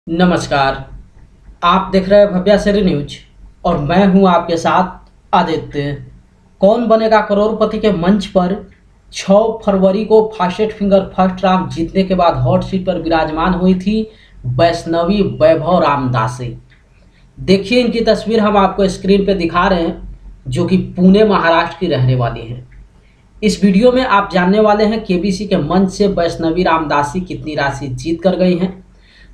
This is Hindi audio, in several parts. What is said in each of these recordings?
नमस्कार। आप देख रहे हैं भव्या श्री न्यूज और मैं हूं आपके साथ आदित्य। कौन बनेगा करोड़पति के मंच पर 6 फरवरी को फास्टेस्ट फिंगर फर्स्ट राउंड जीतने के बाद हॉट सीट पर विराजमान हुई थी वैष्णवी वैभव रामदासी। देखिए इनकी तस्वीर हम आपको स्क्रीन पे दिखा रहे हैं, जो कि पुणे महाराष्ट्र की रहने वाली हैं। इस वीडियो में आप जानने वाले हैं केबीसी के मंच से वैष्णवी रामदासी कितनी राशि जीत कर गई हैं।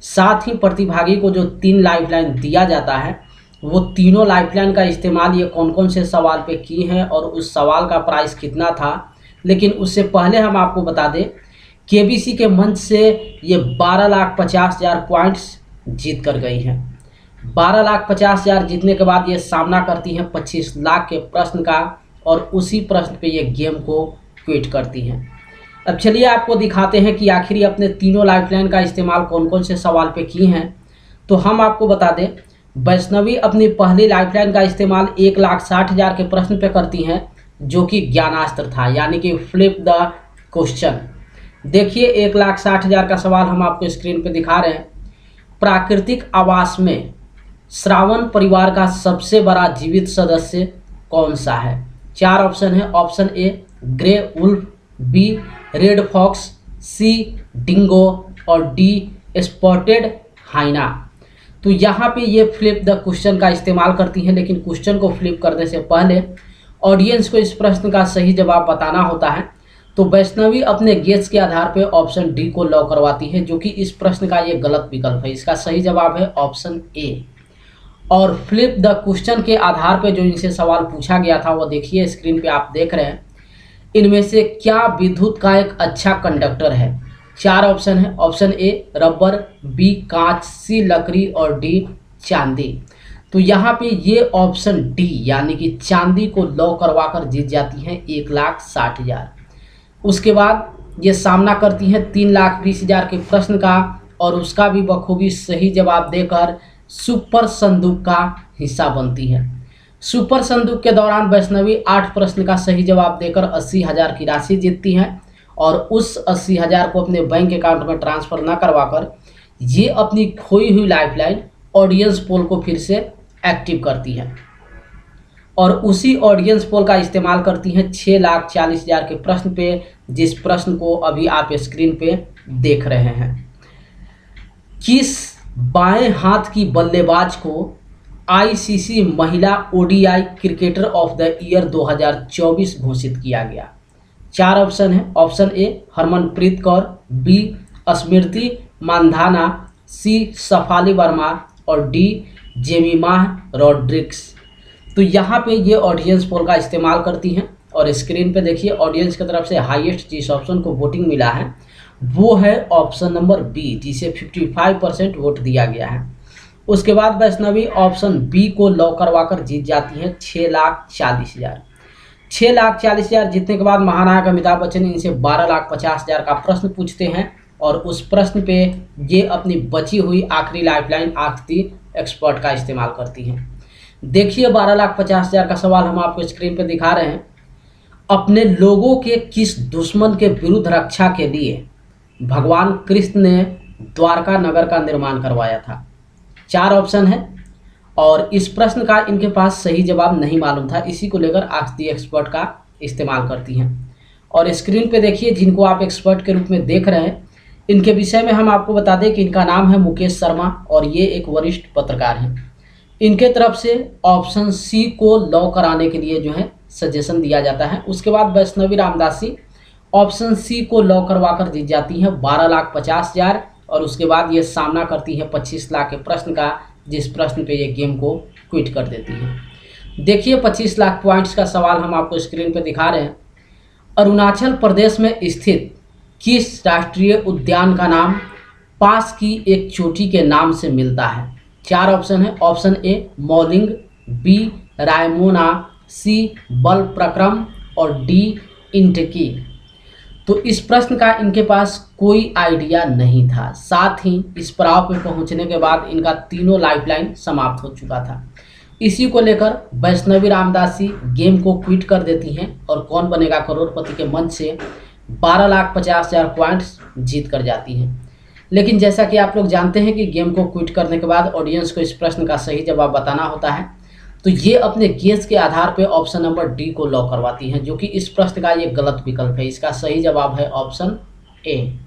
साथ ही प्रतिभागी को जो 3 लाइफलाइन दिया जाता है, वो तीनों लाइफलाइन का इस्तेमाल ये कौन कौन से सवाल पे की हैं और उस सवाल का प्राइस कितना था। लेकिन उससे पहले हम आपको बता दें, केबीसी के मंच से ये 12,50,000 पॉइंट्स जीत कर गई हैं। 12,50,000 जीतने के बाद ये सामना करती हैं 25 लाख के प्रश्न का और उसी प्रश्न पे ये गेम को क्विट करती हैं। अब चलिए आपको दिखाते हैं कि आखिर ये अपने तीनों लाइफलाइन का इस्तेमाल कौन कौन से सवाल पे की हैं। तो हम आपको बता दें, वैष्णवी अपनी पहली लाइफलाइन का इस्तेमाल 1,60,000 के प्रश्न पे करती हैं, जो कि ज्ञानास्त्र था, यानी कि फ्लिप द क्वेश्चन। देखिए 1,60,000 का सवाल हम आपको स्क्रीन पे दिखा रहे हैं। प्राकृतिक आवास में श्रावण परिवार का सबसे बड़ा जीवित सदस्य कौन सा है? 4 ऑप्शन है। Option A grey wolf, B red fox, C dingo और डी स्पॉटेड हाइना। तो यहाँ पे ये फ्लिप द क्वेश्चन का इस्तेमाल करती हैं, लेकिन क्वेश्चन को फ्लिप करने से पहले ऑडियंस को इस प्रश्न का सही जवाब बताना होता है। तो वैष्णवी अपने गेस के आधार पे ऑप्शन डी को लॉक करवाती है, जो कि इस प्रश्न का ये गलत विकल्प है। इसका सही जवाब है ऑप्शन ए। और फ्लिप द क्वेश्चन के आधार पे जो इनसे सवाल पूछा गया था, वो देखिए स्क्रीन पे आप देख रहे हैं। इनमें से क्या विद्युत का एक अच्छा कंडक्टर है? 4 ऑप्शन है। ऑप्शन ए रबर, बी कांच, सी लकड़ी और डी चांदी। तो यहाँ पे ये ऑप्शन डी यानी कि चांदी को लॉक करवा कर जीत जाती हैं 1,60,000। उसके बाद ये सामना करती हैं 3,20,000 के प्रश्न का और उसका भी बखूबी सही जवाब देकर सुपर संदूक का हिस्सा बनती है। सुपर संदूक के दौरान वैष्णवी 8 प्रश्न का सही जवाब देकर 80,000 की राशि जीतती हैं और उस 80,000 को अपने बैंक अकाउंट में ट्रांसफ़र न करवाकर ये अपनी खोई हुई लाइफलाइन ऑडियंस पोल को फिर से एक्टिव करती हैं और उसी ऑडियंस पोल का इस्तेमाल करती हैं 6,40,000 के प्रश्न पे, जिस प्रश्न को अभी आप स्क्रीन पे देख रहे हैं। किस बाएं हाथ की बल्लेबाज को आईसीसी महिला ODI cricketer of the year 2024 घोषित किया गया? 4 ऑप्शन है। Option A Harmanpreet Kaur, B Smriti Mandhana, C Shafali Varma और डी जेमिमा रॉड्रिक्स। तो यहाँ पे ये ऑडियंस पोल का इस्तेमाल करती हैं और स्क्रीन पे देखिए ऑडियंस की तरफ से हाईएस्ट जिस ऑप्शन को वोटिंग मिला है वो है ऑप्शन नंबर बी, जिसे 55% वोट दिया गया है। उसके बाद वैष्णवी ऑप्शन बी को लॉक करवाकर जीत जाती है 6,40,000। 6,40,000 जीतने के बाद महानायक अमिताभ बच्चन इनसे 12,50,000 का प्रश्न पूछते हैं और उस प्रश्न पे ये अपनी बची हुई आखिरी लाइफलाइन आस्क द एक्सपर्ट का इस्तेमाल करती हैं। देखिए 12,50,000 का सवाल हम आपको स्क्रीन पे दिखा रहे हैं। अपने लोगों के किस दुश्मन के विरुद्ध रक्षा के लिए भगवान कृष्ण ने द्वारका नगर का निर्माण करवाया था? 4 ऑप्शन है और इस प्रश्न का इनके पास सही जवाब नहीं मालूम था, इसी को लेकर आस्क द एक्सपर्ट का इस्तेमाल करती हैं। और स्क्रीन पे देखिए जिनको आप एक्सपर्ट के रूप में देख रहे हैं, इनके विषय में हम आपको बता दें कि इनका नाम है मुकेश शर्मा और ये एक वरिष्ठ पत्रकार हैं। इनके तरफ से ऑप्शन सी को लॉक कराने के लिए जो है सजेशन दिया जाता है। उसके बाद वैष्णवी रामदासी ऑप्शन सी को लॉक करवा कर जीत जाती हैं 12,50,000 और उसके बाद ये सामना करती है 25 लाख के प्रश्न का, जिस प्रश्न पे ये गेम को क्विट कर देती है। देखिए 25 लाख पॉइंट्स का सवाल हम आपको स्क्रीन पे दिखा रहे हैं। अरुणाचल प्रदेश में स्थित किस राष्ट्रीय उद्यान का नाम पास की एक चोटी के नाम से मिलता है? 4 ऑप्शन है। ऑप्शन ए मौलिंग, बी रायमोना, सी बल प्रक्रम और डी इंटकी। तो इस प्रश्न का इनके पास कोई आइडिया नहीं था। साथ ही इस पड़ाव पर पहुंचने के बाद इनका तीनों लाइफलाइन समाप्त हो चुका था। इसी को लेकर वैष्णवी रामदासी गेम को क्विट कर देती हैं और कौन बनेगा करोड़पति के मंच से 12,50,000 पॉइंट्स जीत कर जाती हैं। लेकिन जैसा कि आप लोग जानते हैं कि गेम को क्विट करने के बाद ऑडियंस को इस प्रश्न का सही जवाब बताना होता है, तो ये अपने गेस के आधार पे ऑप्शन नंबर डी को लॉक करवाती हैं, जो कि इस प्रश्न का ये गलत विकल्प है। इसका सही जवाब है ऑप्शन ए।